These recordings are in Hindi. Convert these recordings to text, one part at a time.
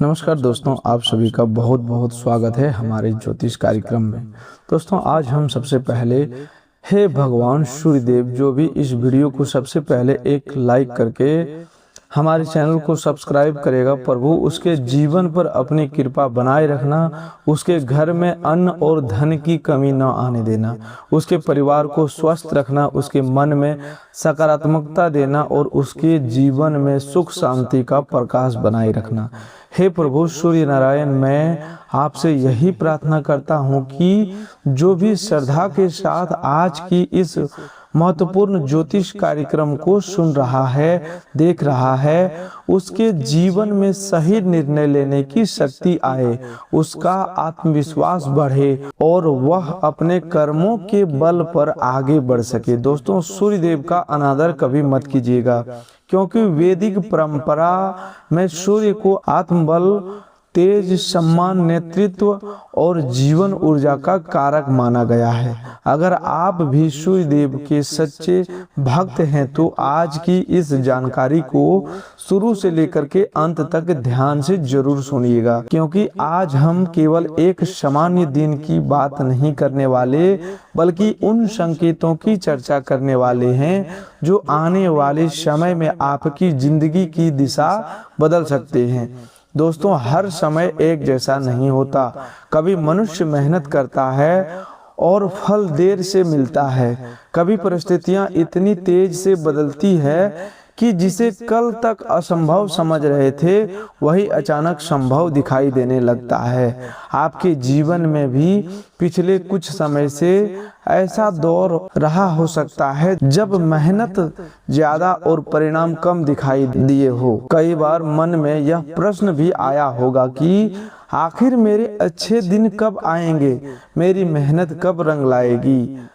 नमस्कार दोस्तों, आप सभी का बहुत बहुत स्वागत है हमारे ज्योतिष कार्यक्रम में। दोस्तों, आज हम सबसे पहले हे भगवान सूर्यदेव, जो भी इस वीडियो को सबसे पहले एक लाइक करके हमारे चैनल को सब्सक्राइब करेगा, प्रभु उसके जीवन पर अपनी कृपा बनाए रखना, उसके घर में अन्न और धन की कमी न आने देना, उसके परिवार को स्वस्थ रखना, उसके मन में सकारात्मकता देना और उसके जीवन में सुख शांति का प्रकाश बनाए रखना। हे प्रभु सूर्य नारायण, मैं आपसे यही प्रार्थना करता हूँ कि जो भी श्रद्धा के साथ आज की इस महत्वपूर्ण ज्योतिष कार्यक्रम को सुन रहा है, देख रहा है, उसके जीवन में सही निर्णय लेने की शक्ति आए, उसका आत्मविश्वास बढ़े और वह अपने कर्मों के बल पर आगे बढ़ सके। दोस्तों, सूर्यदेव का अनादर कभी मत कीजिएगा, क्योंकि वैदिक परंपरा में सूर्य को आत्मबल, तेज, सम्मान, नेतृत्व और जीवन ऊर्जा का कारक माना गया है। अगर आप भी सूर्यदेव के सच्चे भक्त हैं तो आज की इस जानकारी को शुरू से लेकर के अंत तक ध्यान से जरूर सुनिएगा, क्योंकि आज हम केवल एक सामान्य दिन की बात नहीं करने वाले, बल्कि उन संकेतों की चर्चा करने वाले हैं जो आने वाले समय में आपकी जिंदगी की दिशा बदल सकते हैं। दोस्तों, हर समय एक जैसा नहीं होता। कभी मनुष्य मेहनत करता है और फल देर से मिलता है, कभी परिस्थितियां इतनी तेज से बदलती है कि जिसे कल तक असंभव समझ रहे थे वही अचानक संभव दिखाई देने लगता है। आपके जीवन में भी पिछले कुछ समय से ऐसा दौर रहा हो सकता है जब मेहनत ज्यादा और परिणाम कम दिखाई दिए हो। कई बार मन में यह प्रश्न भी आया होगा कि आखिर मेरे अच्छे दिन कब आएंगे, मेरी मेहनत कब रंग लाएगी,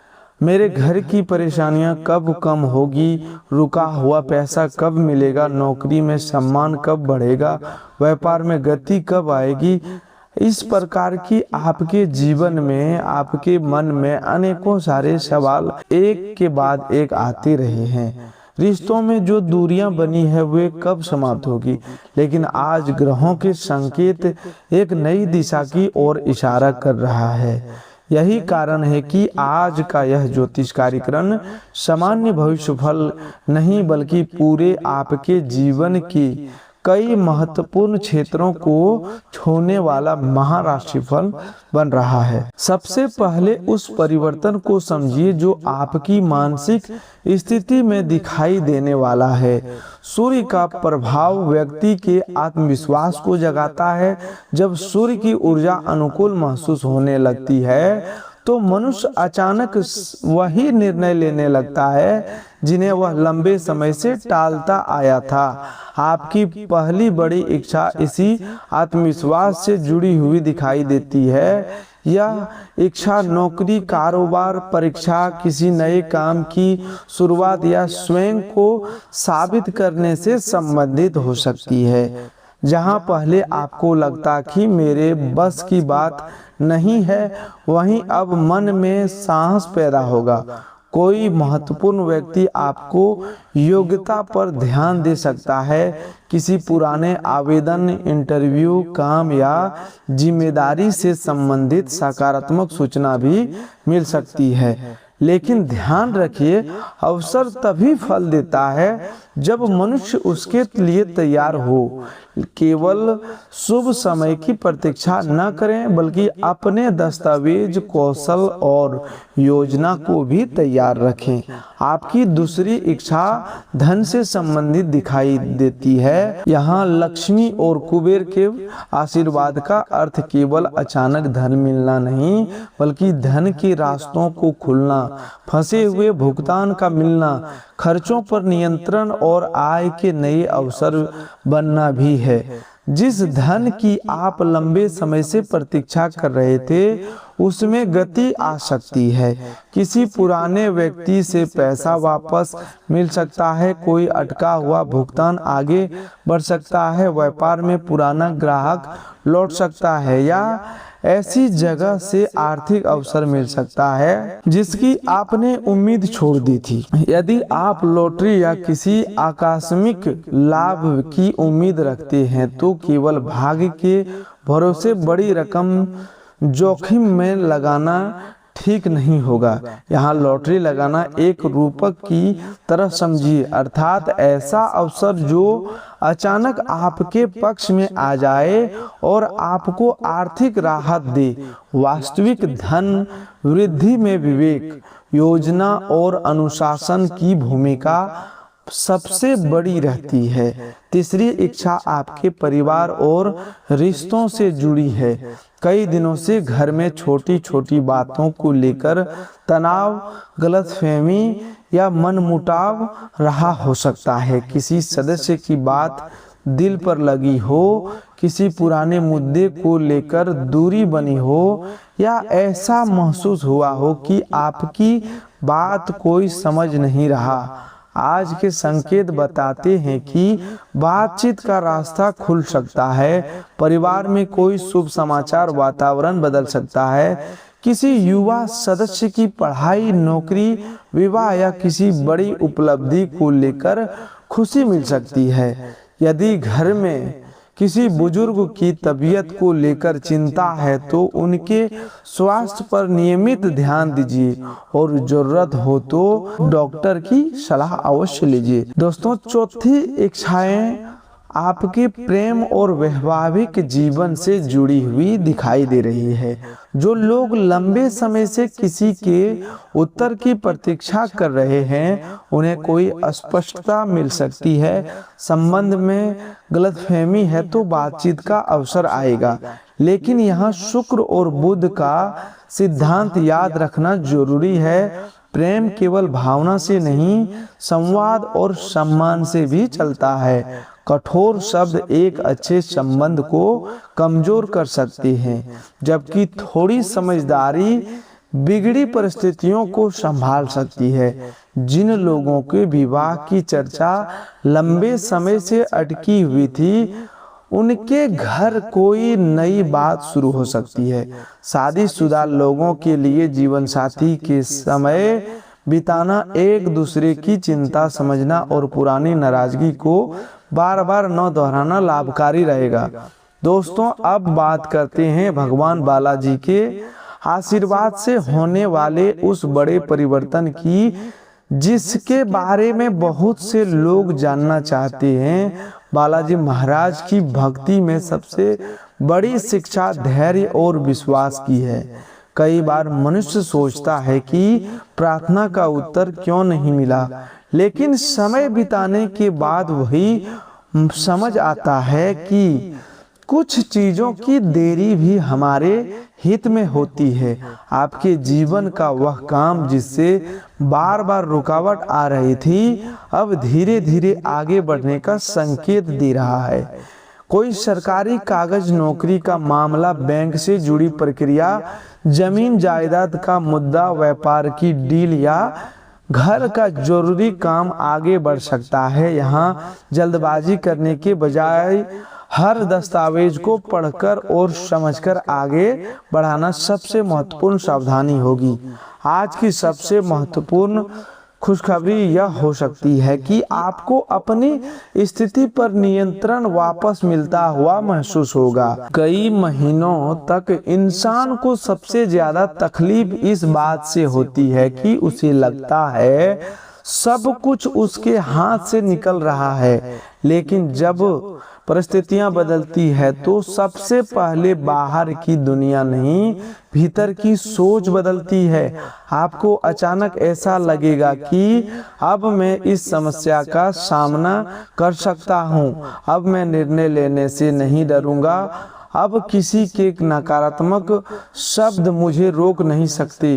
मेरे घर की परेशानियां कब कम होगी, रुका हुआ पैसा कब मिलेगा, नौकरी में सम्मान कब बढ़ेगा, व्यापार में गति कब आएगी। इस प्रकार की आपके जीवन में, आपके मन में अनेकों सारे सवाल एक के बाद एक आते रहे हैं। रिश्तों में जो दूरियां बनी है वे कब समाप्त होगी, लेकिन आज ग्रहों के संकेत एक नई दिशा की ओर इशारा कर रहा है। यही कारण है कि आज का यह ज्योतिष कार्यक्रम सामान्य भविष्यफल नहीं, बल्कि पूरे आपके जीवन की कई महत्वपूर्ण क्षेत्रों को छूने वाला महाराशिफल बन रहा है। सबसे पहले उस परिवर्तन को समझिए जो आपकी मानसिक स्थिति में दिखाई देने वाला है। सूर्य का प्रभाव व्यक्ति के आत्मविश्वास को जगाता है। जब सूर्य की ऊर्जा अनुकूल महसूस होने लगती है तो मनुष्य अचानक वही निर्णय लेने लगता है जिन्हें वह लंबे समय से टालता आया था। आपकी पहली बड़ी इच्छा इसी आत्मविश्वास से जुड़ी हुई दिखाई देती है। यह इच्छा नौकरी, कारोबार, परीक्षा, किसी नए काम की शुरुआत या स्वयं को साबित करने से संबंधित हो सकती है। जहां पहले आपको लगता कि मेरे बस की बात नहीं है, वहीं अब मन में साहस पैदा होगा। कोई महत्वपूर्ण व्यक्ति आपको योग्यता पर ध्यान दे सकता है। किसी पुराने आवेदन, इंटरव्यू, काम या जिम्मेदारी से संबंधित सकारात्मक सूचना भी मिल सकती है। लेकिन ध्यान रखिए, अवसर तभी फल देता है जब मनुष्य उसके लिए तैयार हो। केवल शुभ समय की प्रतीक्षा न करें, बल्कि अपने दस्तावेज, कौशल और योजना को भी तैयार रखें। आपकी दूसरी इच्छा धन से संबंधित दिखाई देती है। यहाँ लक्ष्मी और कुबेर के आशीर्वाद का अर्थ केवल अचानक धन मिलना नहीं, बल्कि धन के रास्तों को खुलना, फंसे हुए भुगतान का मिलना, खर्चों पर नियंत्रण और आय के नए अवसर बनना भी है। जिस धन की आप लंबे समय से प्रतीक्षा कर रहे थे उसमें गति आ सकती है। किसी पुराने व्यक्ति से पैसा वापस मिल सकता है, कोई अटका हुआ भुगतान आगे बढ़ सकता है, व्यापार में पुराना ग्राहक लौट सकता है या ऐसी जगह से आर्थिक अवसर मिल सकता है जिसकी आपने उम्मीद छोड़ दी थी। यदि आप लॉटरी या किसी आकस्मिक लाभ की उम्मीद रखते हैं तो केवल भाग्य के भरोसे बड़ी रकम जोखिम में लगाना ठीक नहीं होगा। यहाँ लॉटरी लगाना एक रूपक की तरह समझिए, अर्थात ऐसा अवसर जो अचानक आपके पक्ष में आ जाए और आपको आर्थिक राहत दे। वास्तविक धन वृद्धि में विवेक, योजना और अनुशासन की भूमिका सबसे बड़ी रहती है। तीसरी इच्छा आपके परिवार और रिश्तों से जुड़ी है। कई दिनों से घर में छोटी छोटी बातों को लेकर तनाव, गलतफहमी या मनमुटाव रहा हो सकता है। किसी सदस्य की बात दिल पर लगी हो, किसी पुराने मुद्दे को लेकर दूरी बनी हो, या ऐसा महसूस हुआ हो कि आपकी बात कोई समझ नहीं रहा। आज के संकेत बताते हैं कि बातचीत का रास्ता खुल सकता है। परिवार में कोई शुभ समाचार, वातावरण बदल सकता है। किसी युवा सदस्य की पढ़ाई, नौकरी, विवाह या किसी बड़ी उपलब्धि को लेकर खुशी मिल सकती है। यदि घर में किसी बुजुर्ग की तबीयत को लेकर चिंता है तो उनके स्वास्थ्य पर नियमित ध्यान दीजिए और जरूरत हो तो डॉक्टर की सलाह अवश्य लीजिए। दोस्तों, चौथी इच्छाएं आपके प्रेम और वैवाहिक जीवन से जुड़ी हुई दिखाई दे रही है। जो लोग लंबे समय से किसी के उत्तर की प्रतीक्षा कर रहे हैं, उन्हें कोई अस्पष्टता मिल सकती है। संबंध में गलतफहमी है तो बातचीत का अवसर आएगा, लेकिन यहाँ शुक्र और बुध का सिद्धांत याद रखना जरूरी है। प्रेम केवल भावना से नहीं, संवाद और सम्मान से भी चलता है। कठोर शब्द एक अच्छे संबंध को कमजोर कर सकते हैं, जबकि थोड़ी समझदारी बिगड़ी परिस्थितियों को संभाल सकती है। जिन लोगों के विवाह की चर्चा लंबे समय से अटकी हुई थी, उनके घर कोई नई बात शुरू हो सकती है। शादीशुदा लोगों के लिए जीवन साथी के समय बिताना, एक दूसरे की चिंता समझना और पुरानी नाराजगी को बार बार न दोहराना लाभकारी रहेगा। दोस्तों, अब बात करते हैं भगवान बालाजी के आशीर्वाद से होने वाले उस बड़े परिवर्तन की, जिसके बारे में बहुत से लोग जानना चाहते हैं। बालाजी महाराज की भक्ति में सबसे बड़ी शिक्षा धैर्य और विश्वास की है। कई बार मनुष्य सोचता है कि प्रार्थना का उत्तर क्यों नहीं मिला, लेकिन समय बिताने के बाद वही समझ आता है कि कुछ चीजों की देरी भी हमारे हित में होती है। आपके जीवन का वह काम जिससे बार बार रुकावट आ रही थी, अब धीरे धीरे आगे बढ़ने का संकेत दे रहा है। कोई सरकारी कागज, नौकरी का मामला, बैंक से जुड़ी प्रक्रिया, जमीन जायदाद का मुद्दा, व्यापार की डील या घर का जरूरी काम आगे बढ़ सकता है। यहाँ जल्दबाजी करने के बजाय हर दस्तावेज को पढ़कर और समझकर आगे बढ़ाना सबसे महत्वपूर्ण सावधानी होगी। आज की सबसे महत्वपूर्ण खुशखबरी यह हो सकती है कि आपको अपनी स्थिति पर नियंत्रण वापस मिलता हुआ महसूस होगा। कई महीनों तक इंसान को सबसे ज्यादा तकलीफ इस बात से होती है कि उसे लगता है सब कुछ उसके हाथ से निकल रहा है, लेकिन जब परिस्थितियां बदलती है तो सबसे पहले बाहर की दुनिया नहीं, भीतर की सोच बदलती है। आपको अचानक ऐसा लगेगा कि अब मैं इस समस्या का सामना कर सकता हूँ, अब मैं निर्णय लेने से नहीं डरूंगा, अब किसी के नकारात्मक शब्द मुझे रोक नहीं सकते।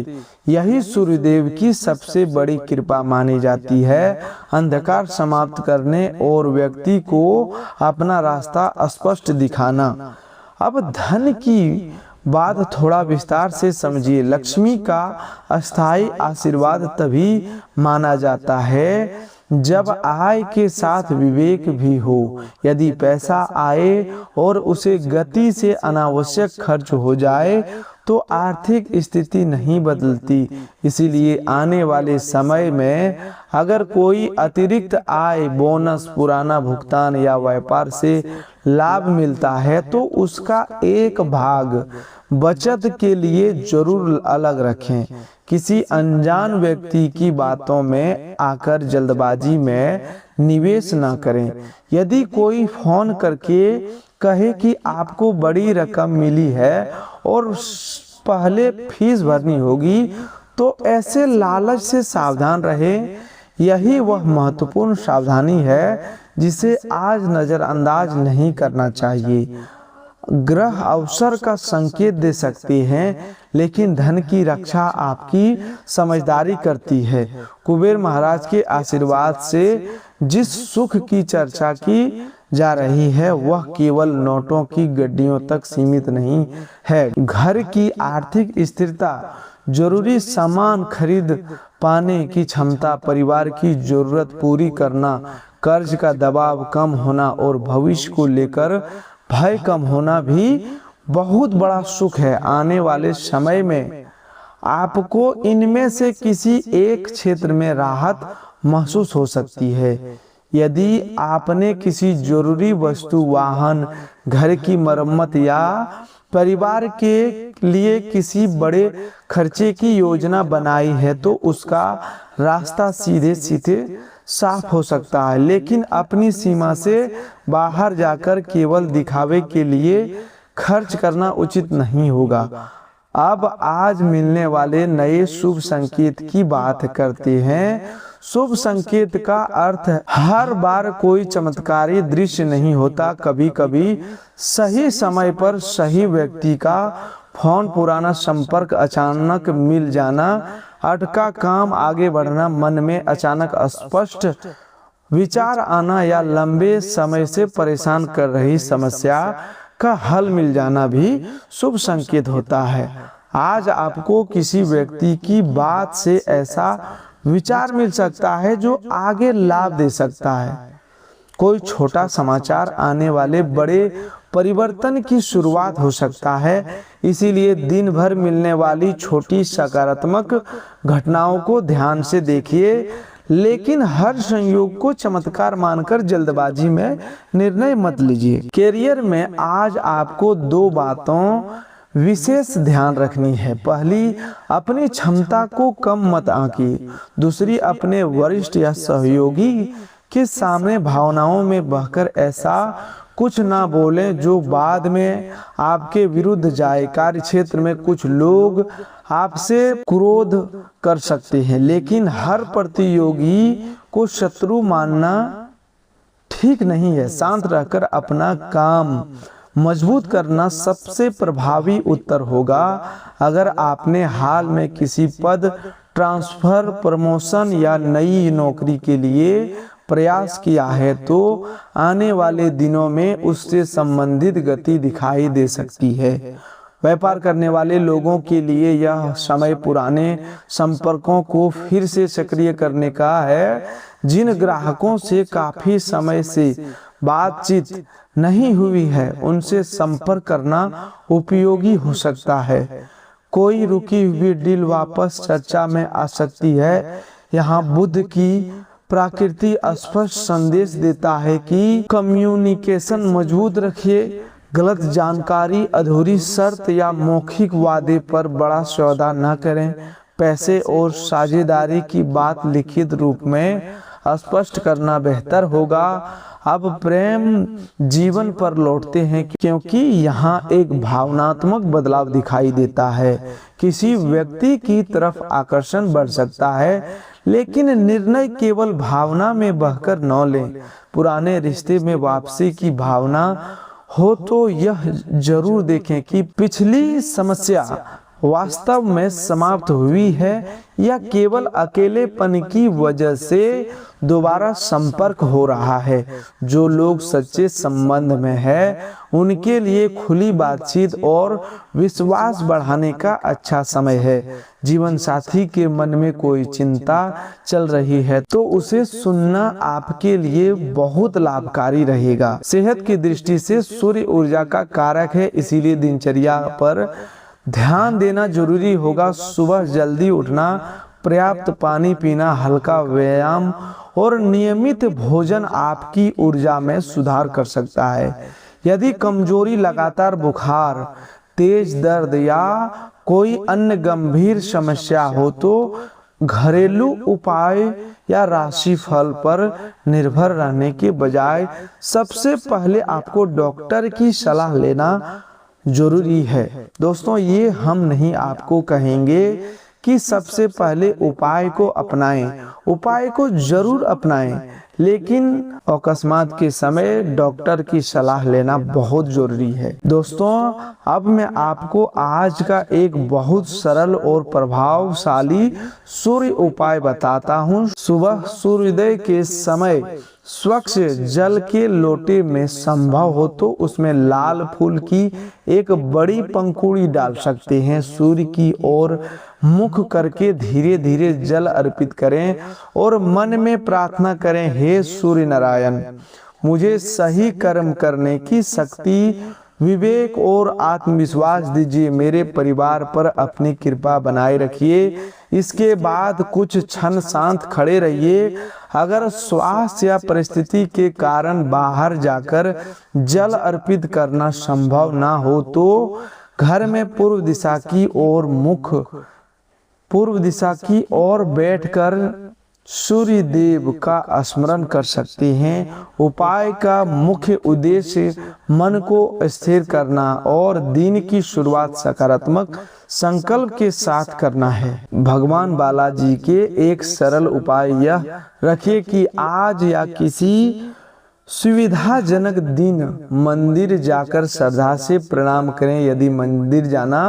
यही सूर्यदेव की सबसे बड़ी कृपा मानी जाती है, अंधकार समाप्त करने और व्यक्ति को अपना रास्ता स्पष्ट दिखाना। अब धन की बात थोड़ा विस्तार से समझिए। लक्ष्मी का अस्थायी आशीर्वाद तभी माना जाता है जब आय के साथ विवेक भी हो। यदि पैसा आए और उसे गति से अनावश्यक खर्च हो जाए तो आर्थिक स्थिति नहीं बदलती। इसीलिए आने वाले समय में अगर कोई अतिरिक्त आय, बोनस, पुराना भुगतान या व्यापार से लाभ मिलता है तो उसका एक भाग बचत के लिए जरूर अलग रखें। किसी अनजान व्यक्ति की बातों में आकर जल्दबाजी में निवेश न करें। यदि कोई फोन करके कहे कि आपको बड़ी रकम मिली है और पहले फीस भरनी होगी तो ऐसे लालच से सावधान रहें। यही वह महत्वपूर्ण सावधानी है जिसे आज नजरअंदाज नहीं करना चाहिए। ग्रह अवसर का संकेत दे सकते हैं लेकिन धन की रक्षा आपकी समझदारी करती है। कुबेर महाराज के आशीर्वाद से जिस सुख की चर्चा की जा रही है वह केवल नोटों की गड्डियों तक सीमित नहीं है। घर की आर्थिक स्थिरता, जरूरी सामान खरीद पाने की क्षमता, परिवार की जरूरत पूरी करना, कर्ज का दबाव कम होना और भविष्य को लेकर भय कम होना भी बहुत बड़ा सुख है। आने वाले समय में आपको इनमें से किसी एक क्षेत्र में राहत महसूस हो सकती है। यदि आपने किसी जरूरी वस्तु, वाहन, घर की मरम्मत या परिवार के लिए किसी बड़े खर्चे की योजना बनाई है तो उसका रास्ता सीधे सीधे साफ हो सकता है, लेकिन अपनी सीमा से बाहर जाकर केवल दिखावे के लिए खर्च करना उचित नहीं होगा। अब आज मिलने वाले नए शुभ संकेत की बात करते हैं। शुभ संकेत का अर्थ हर बार कोई चमत्कारी दृश्य नहीं होता। कभी कभी सही समय पर सही व्यक्ति का फोन, पुराना संपर्क, अचानक मिल जाना, अटका काम आगे बढ़ना, मन में अचानक स्पष्ट विचार आना या लंबे समय से परेशान कर रही समस्या का हल मिल जाना भी शुभ संकेत होता है। आज आपको किसी व्यक्ति की बात से ऐसा विचार मिल सकता है जो आगे लाभ दे सकता है। कोई छोटा समाचार आने वाले बड़े परिवर्तन की शुरुआत हो सकता है। इसीलिए दिन भर मिलने वाली छोटी सकारात्मक घटनाओं को ध्यान से देखिए, लेकिन हर संयोग को चमत्कार मानकर जल्दबाजी में निर्णय मत लीजिए। करियर में आज आपको दो बातों विशेष ध्यान रखनी है। पहली, अपनी क्षमता को कम मत आंकिए। दूसरी, अपने वरिष्ठ या सहयोगी के सामने भावनाओं में बहकर ऐसा कुछ ना बोलें जो बाद में आपके विरुद्ध जाए। कार्य क्षेत्र में कुछ लोग आपसे क्रोध कर सकते हैं, लेकिन हर प्रतियोगी को शत्रु मानना ठीक नहीं है। शांत रहकर अपना काम मजबूत करना सबसे प्रभावी उत्तर होगा। अगर आपने हाल में किसी पद, ट्रांसफर, प्रमोशन या नई नौकरी के लिए प्रयास किया है तो आने वाले दिनों में उससे संबंधित गति दिखाई दे सकती है। व्यापार करने वाले लोगों के लिए यह समय पुराने संपर्कों को फिर से सक्रिय करने का है। जिन ग्राहकों से काफी समय से बातचीत नहीं हुई है उनसे संपर्क करना उपयोगी हो सकता है। कोई रुकी हुई डील वापस चर्चा में आ सकती है। यहाँ बुध की प्रकृति स्पष्ट संदेश देता है कि कम्युनिकेशन मजबूत रखिए। गलत जानकारी, अधूरी शर्त या मौखिक वादे पर बड़ा सौदा न करें। पैसे और साझेदारी की बात लिखित रूप में स्पष्ट करना बेहतर होगा। अब प्रेम जीवन पर लौटते हैं क्योंकि यहाँ एक भावनात्मक बदलाव दिखाई देता है। किसी व्यक्ति की तरफ आकर्षण बढ़ सकता है, लेकिन निर्णय केवल भावना में बहकर न लें। पुराने रिश्ते में वापसी की भावना हो तो यह जरूर देखें कि पिछली समस्या वास्तव में समाप्त हुई है या केवल अकेलेपन की वजह से दोबारा संपर्क हो रहा है। जो लोग सच्चे संबंध में हैं, उनके लिए खुली बातचीत और विश्वास बढ़ाने का अच्छा समय है। जीवन साथी के मन में कोई चिंता चल रही है तो उसे सुनना आपके लिए बहुत लाभकारी रहेगा। सेहत की दृष्टि से सूर्य ऊर्जा का कारक है, इसीलिए दिनचर्या पर ध्यान देना जरूरी होगा। सुबह जल्दी उठना, पर्याप्त पानी पीना, हल्का व्यायाम और नियमित भोजन आपकी ऊर्जा में सुधार कर सकता है। यदि कमजोरी, लगातार बुखार, तेज दर्द या कोई अन्य गंभीर समस्या हो तो घरेलू उपाय या राशिफल पर निर्भर रहने के बजाय सबसे पहले आपको डॉक्टर की सलाह लेना जरूरी है। दोस्तों, ये हम नहीं आपको कहेंगे कि सबसे पहले उपाय को अपनाएं। उपाय को जरूर अपनाएं, लेकिन अकस्मात के समय डॉक्टर की सलाह लेना बहुत जरूरी है। दोस्तों, अब मैं आपको आज का एक बहुत सरल और प्रभावशाली सूर्य उपाय बताता हूँ। सुबह सूर्योदय के समय स्वच्छ जल के लोटे में संभव हो तो उसमें लाल फूल की एक बड़ी पंखुड़ी डाल सकते हैं। सूर्य की ओर मुख करके धीरे धीरे जल अर्पित करें और मन में प्रार्थना करें, हे सूर्य नारायण, मुझे सही कर्म करने की शक्ति, विवेक और आत्मविश्वास दीजिए। मेरे परिवार पर अपनी कृपा बनाए रखिए। इसके बाद कुछ क्षण शांत खड़े रहिए। अगर स्वास्थ्य या परिस्थिति के कारण बाहर जाकर जल अर्पित करना संभव ना हो तो घर में पूर्व दिशा की ओर बैठकर सूर्य देव का स्मरण कर सकते हैं। उपाय का मुख्य उद्देश्य मन को स्थिर करना और दिन की शुरुआत सकारात्मक संकल्प के साथ करना है। भगवान बालाजी के एक सरल उपाय यह रखिए कि आज या किसी सुविधाजनक दिन मंदिर जाकर श्रद्धा से प्रणाम करें। यदि मंदिर जाना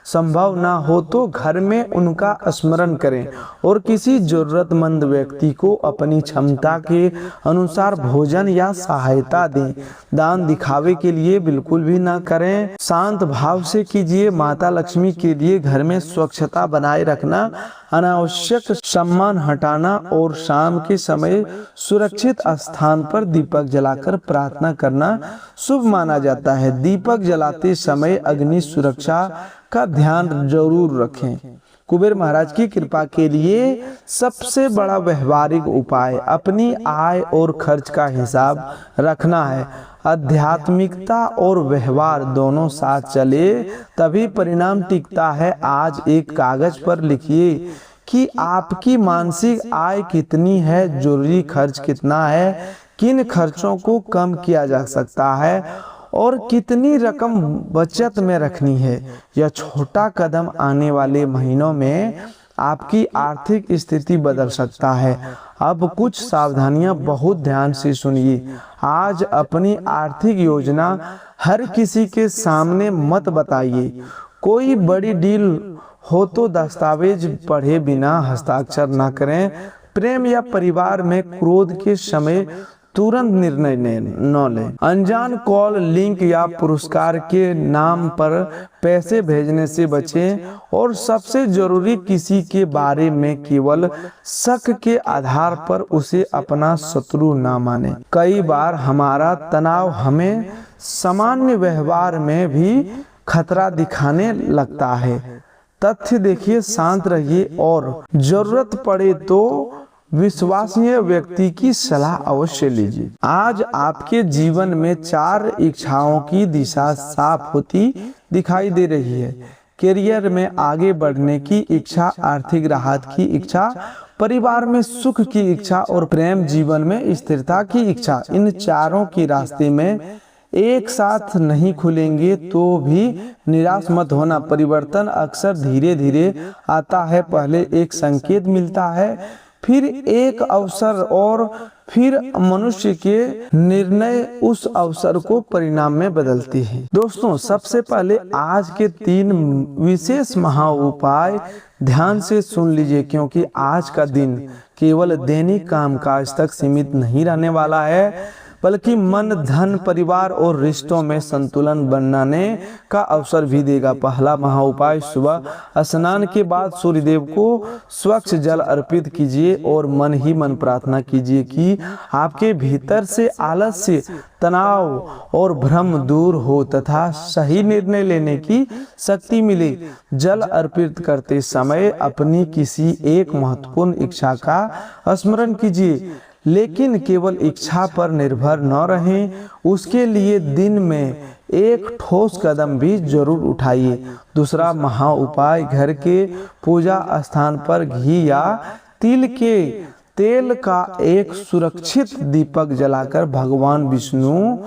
संभव ना हो तो घर में उनका स्मरण करें और किसी जरूरतमंद व्यक्ति को अपनी क्षमता के अनुसार भोजन या सहायता दें। दान दिखावे के लिए बिल्कुल भी ना करें, शांत भाव से कीजिए। माता लक्ष्मी के लिए घर में स्वच्छता बनाए रखना, अनावश्यक सामान हटाना और शाम के समय सुरक्षित स्थान पर दीपक जलाकर प्रार्थना करना शुभ माना जाता है। दीपक जलाते समय अग्नि सुरक्षा का ध्यान जरूर रखें। कुबेर महाराज की कृपा के लिए सबसे बड़ा व्यवहारिक उपाय अपनी आय और खर्च का हिसाब रखना है। आध्यात्मिकता और व्यवहार दोनों साथ चले तभी परिणाम टिकता है। आज एक कागज पर लिखिए कि आपकी मानसिक आय कितनी है, जरूरी खर्च कितना है, किन खर्चों को कम किया जा सकता है और कितनी रकम बचत में रखनी है। यह छोटा कदम आने वाले महीनों में आपकी आर्थिक स्थिति बदल सकता है। अब कुछ सावधानियां बहुत ध्यान से सुनिए। आज अपनी आर्थिक योजना हर किसी के सामने मत बताइए। कोई बड़ी डील हो तो दस्तावेज पढ़े बिना हस्ताक्षर न करें। प्रेम या परिवार में क्रोध के समय तुरंत निर्णय न लें। अनजान कॉल, लिंक या पुरस्कार के नाम पर पैसे भेजने से बचें और सबसे जरूरी, किसी के बारे में केवल शक के आधार पर उसे अपना शत्रु ना माने। कई बार हमारा तनाव हमें सामान्य व्यवहार में भी खतरा दिखाने लगता है। तथ्य देखिए, शांत रहिए और जरूरत पड़े तो विश्वसनीय व्यक्ति की सलाह अवश्य लीजिए। आज आपके जीवन में 4 इच्छाओं की दिशा साफ होती दिखाई दे रही है। करियर में आगे बढ़ने की इच्छा, आर्थिक राहत की इच्छा, परिवार में सुख की इच्छा और प्रेम जीवन में स्थिरता की इच्छा। इन चारों के रास्ते में एक साथ नहीं खुलेंगे तो भी निराश मत होना। परिवर्तन अक्सर धीरे धीरे आता है। पहले एक संकेत मिलता है, फिर एक अवसर और फिर मनुष्य के निर्णय उस अवसर को परिणाम में बदलती है। दोस्तों, सबसे पहले आज के 3 विशेष महा उपाय ध्यान से सुन लीजिए, क्योंकि आज का दिन केवल दैनिक कामकाज तक सीमित नहीं रहने वाला है, बल्कि मन, धन, परिवार और रिश्तों में संतुलन बनाने का अवसर भी देगा। पहला महा उपाय, सुबह स्नान के बाद सूर्यदेव को स्वच्छ जल अर्पित कीजिए और मन ही मन प्रार्थना कीजिए कि आपके भीतर से आलस्य, तनाव और भ्रम दूर हो तथा सही निर्णय लेने की शक्ति मिले। जल अर्पित करते समय अपनी किसी एक महत्वपूर्ण इच्छा का स्मरण कीजिए, लेकिन केवल इच्छा पर निर्भर न रहें, उसके लिए दिन में एक ठोस कदम भी जरूर उठाइए। दूसरा महा उपाय, घर के पूजा स्थान पर घी या तिल के तेल का एक सुरक्षित दीपक जलाकर भगवान विष्णु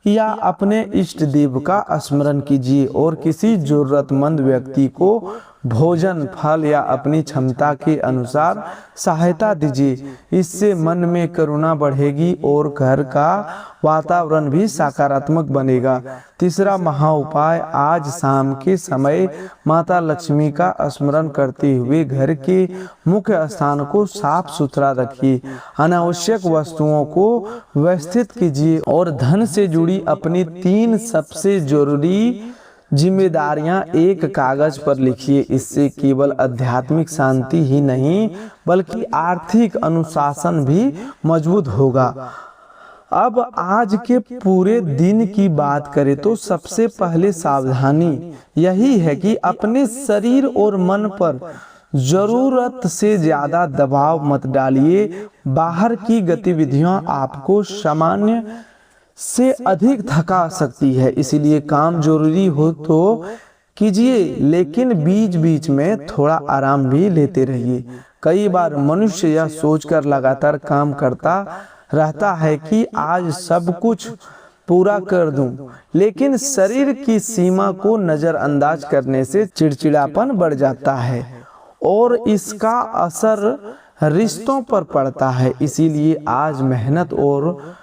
या अपने इष्ट देव का स्मरण कीजिए और किसी जरूरतमंद व्यक्ति को भोजन, फल या अपनी क्षमता के अनुसार सहायता दीजिए। इससे मन में करुणा बढ़ेगी और घर का वातावरण भी सकारात्मक बनेगा। तीसरा महा उपाय, आज शाम के समय माता लक्ष्मी का स्मरण करते हुए घर के मुख्य स्थान को साफ सुथरा रखिए। अनावश्यक वस्तुओं को व्यवस्थित कीजिए और धन से जुड़ी अपनी 3 सबसे जरूरी जिम्मेदारियां एक कागज पर लिखिए। इससे केवल आध्यात्मिक शांति ही नहीं बल्कि आर्थिक अनुशासन भी मजबूत होगा। अब आज के पूरे दिन की बात करें तो सबसे पहले सावधानी यही है कि अपने शरीर और मन पर जरूरत से ज्यादा दबाव मत डालिए। बाहर की गतिविधियां आपको सामान्य से अधिक थका सकती है, इसीलिए काम जरूरी हो तो कीजिए, लेकिन बीच बीच में थोड़ा आराम भी लेते रहिए। कई बार मनुष्य यह सोचकर लगातार काम करता रहता है कि आज सब कुछ पूरा कर दूं, लेकिन शरीर की सीमा को नजरअंदाज करने से चिड़चिड़ापन बढ़ जाता है और इसका असर रिश्तों पर पड़ता है। इसीलिए आज मेहनत और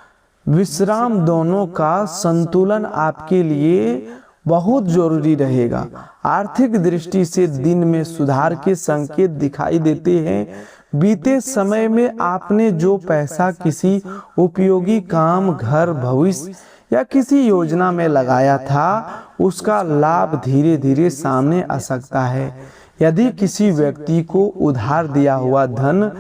विश्राम दोनों का संतुलन आपके लिए बहुत जरूरी रहेगा। आर्थिक दृष्टि से दिन में सुधार के संकेत दिखाई देते हैं। बीते समय में आपने जो पैसा किसी उपयोगी काम, घर, भविष्य या किसी योजना में लगाया था, उसका लाभ धीरे धीरे सामने आ सकता है। यदि किसी व्यक्ति को उधार दिया हुआ धन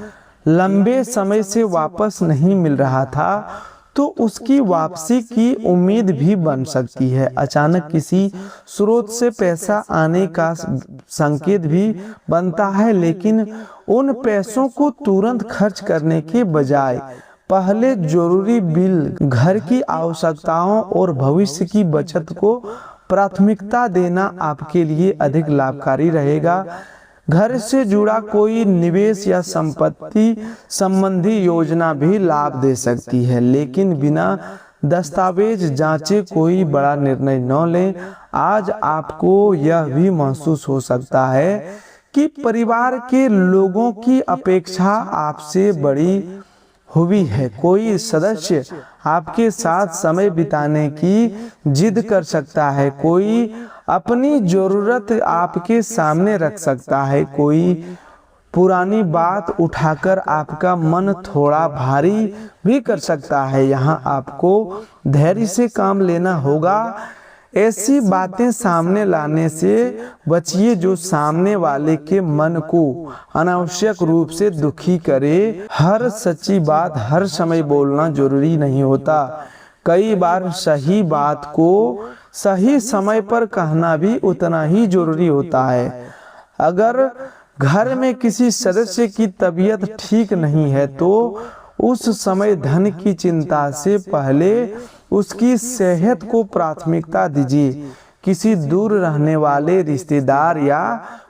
लंबे समय से वापस नहीं मिल रहा था, तो उसकी वापसी की उम्मीद भी बन सकती है। अचानक किसी स्रोत से पैसा आने का संकेत भी बनता है, लेकिन उन पैसों को तुरंत खर्च करने के बजाय पहले जरूरी बिल, घर की आवश्यकताओं और भविष्य की बचत को प्राथमिकता देना आपके लिए अधिक लाभकारी रहेगा। घर से जुड़ा कोई निवेश या संपत्ति संबंधी योजना भी लाभ दे सकती है, लेकिन बिना दस्तावेज जांचे कोई बड़ा निर्णय न लें। आज आपको यह भी महसूस हो सकता है कि परिवार के लोगों की अपेक्षा आपसे बड़ी हुई है। कोई सदस्य आपके साथ समय बिताने की जिद कर सकता है, कोई अपनी जरूरत आपके सामने रख सकता है, कोई पुरानी बात उठाकर आपका मन थोड़ा भारी भी कर सकता है। यहाँ आपको धैर्य से काम लेना होगा। ऐसी बातें सामने लाने से बचिए जो सामने वाले के मन को अनावश्यक रूप से दुखी करे। हर सच्ची बात हर समय बोलना जरूरी नहीं होता। कई बार सही बात को सही समय पर कहना भी उतना ही जरूरी होता है। अगर घर में किसी सदस्य की तबीयत ठीक नहीं है तो उस समय धन की चिंता से पहले उसकी सेहत को प्राथमिकता दीजिए। किसी दूर रहने वाले रिश्तेदार या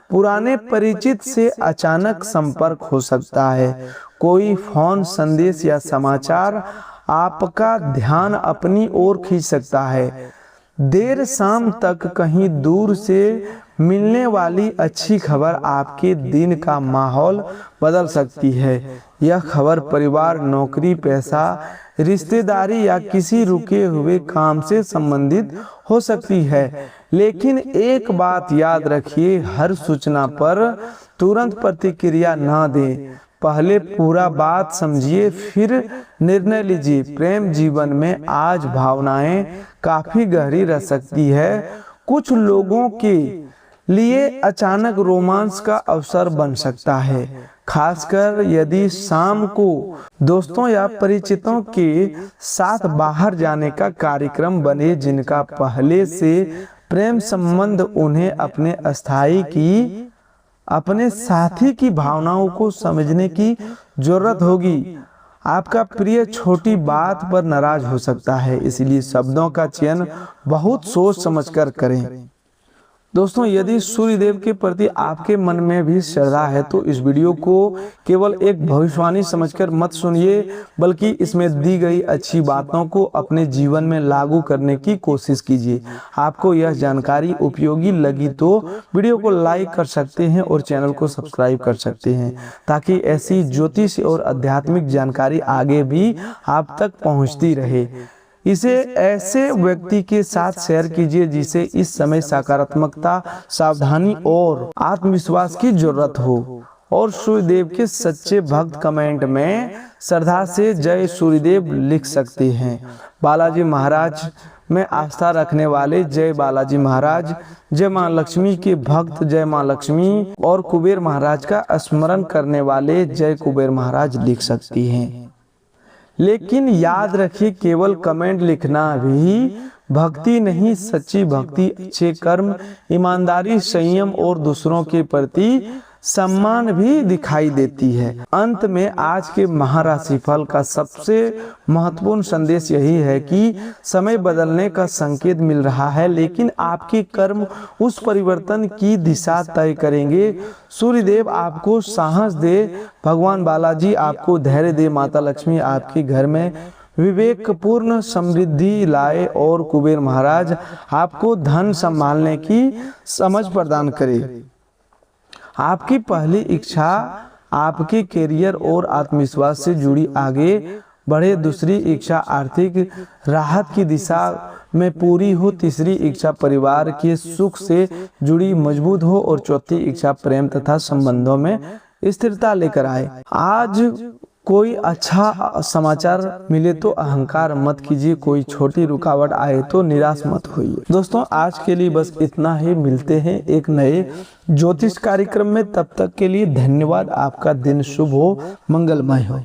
पुराने परिचित से अचानक संपर्क हो सकता है। कोई फोन, संदेश या समाचार आपका ध्यान अपनी ओर खींच सकता है। देर शाम तक कहीं दूर से मिलने वाली अच्छी खबर आपके दिन का माहौल बदल सकती है। यह खबर परिवार, नौकरी, पैसा, रिश्तेदारी या किसी रुके हुए काम से संबंधित हो सकती है। लेकिन एक बात याद रखिए, हर सूचना पर तुरंत प्रतिक्रिया न दें। पहले पूरा बात समझिए, फिर निर्णय लीजिए। प्रेम जीवन में आज भावनाएं काफी गहरी रह सकती है। कुछ लोगों के लिए अचानक रोमांस का अवसर बन सकता है, खासकर यदि शाम को दोस्तों या परिचितों के साथ बाहर जाने का कार्यक्रम बने। जिनका पहले से प्रेम संबंध, उन्हें अपने साथी की भावनाओं को समझने की जरूरत होगी। आपका प्रिय छोटी बात पर नाराज हो सकता है, इसलिए शब्दों का चयन बहुत सोच समझकर करें। दोस्तों, यदि सूर्यदेव के प्रति आपके मन में भी श्रद्धा है तो इस वीडियो को केवल एक भविष्यवाणी समझकर मत सुनिए, बल्कि इसमें दी गई अच्छी बातों को अपने जीवन में लागू करने की कोशिश कीजिए। आपको यह जानकारी उपयोगी लगी तो वीडियो को लाइक कर सकते हैं और चैनल को सब्सक्राइब कर सकते हैं, ताकि ऐसी ज्योतिष और आध्यात्मिक जानकारी आगे भी आप तक पहुँचती रहे। इसे ऐसे व्यक्ति के साथ शेयर कीजिए जिसे इस समय सकारात्मकता, सावधानी और आत्मविश्वास की जरूरत हो। और सूर्यदेव के सच्चे भक्त कमेंट में श्रद्धा से जय सूर्यदेव लिख सकते हैं। बालाजी महाराज में आस्था रखने वाले जय बालाजी महाराज, जय मां लक्ष्मी के भक्त जय मां लक्ष्मी, और कुबेर महाराज का स्मरण करने वाले जय कुबेर महाराज लिख सकती हैं। लेकिन याद रखिए, केवल कमेंट लिखना भी भक्ति नहीं, सच्ची भक्ति अच्छे कर्म, ईमानदारी, संयम और दूसरों के प्रति सम्मान भी दिखाई देती है। अंत में आज के महाराशि फल का सबसे महत्वपूर्ण संदेश यही है कि समय बदलने का संकेत मिल रहा है, लेकिन आपके कर्म उस परिवर्तन की दिशा तय करेंगे। सूर्यदेव आपको साहस दे, भगवान बालाजी आपको धैर्य दे, माता लक्ष्मी आपके घर में विवेकपूर्ण समृद्धि लाए और कुबेर महाराज आपको धन संभालने की समझ प्रदान करे। आपकी पहली इच्छा आपके करियर और आत्मविश्वास से जुड़ी आगे बढ़े, दूसरी इच्छा आर्थिक राहत की दिशा में पूरी हो, तीसरी इच्छा परिवार के सुख से जुड़ी मजबूत हो और चौथी इच्छा प्रेम तथा संबंधों में स्थिरता लेकर आए। आज कोई अच्छा समाचार मिले तो अहंकार मत कीजिए, कोई छोटी रुकावट आए तो निराश मत होइए। दोस्तों, आज के लिए बस इतना ही। मिलते हैं एक नए ज्योतिष कार्यक्रम में, तब तक के लिए धन्यवाद। आपका दिन शुभ हो, मंगलमय हो।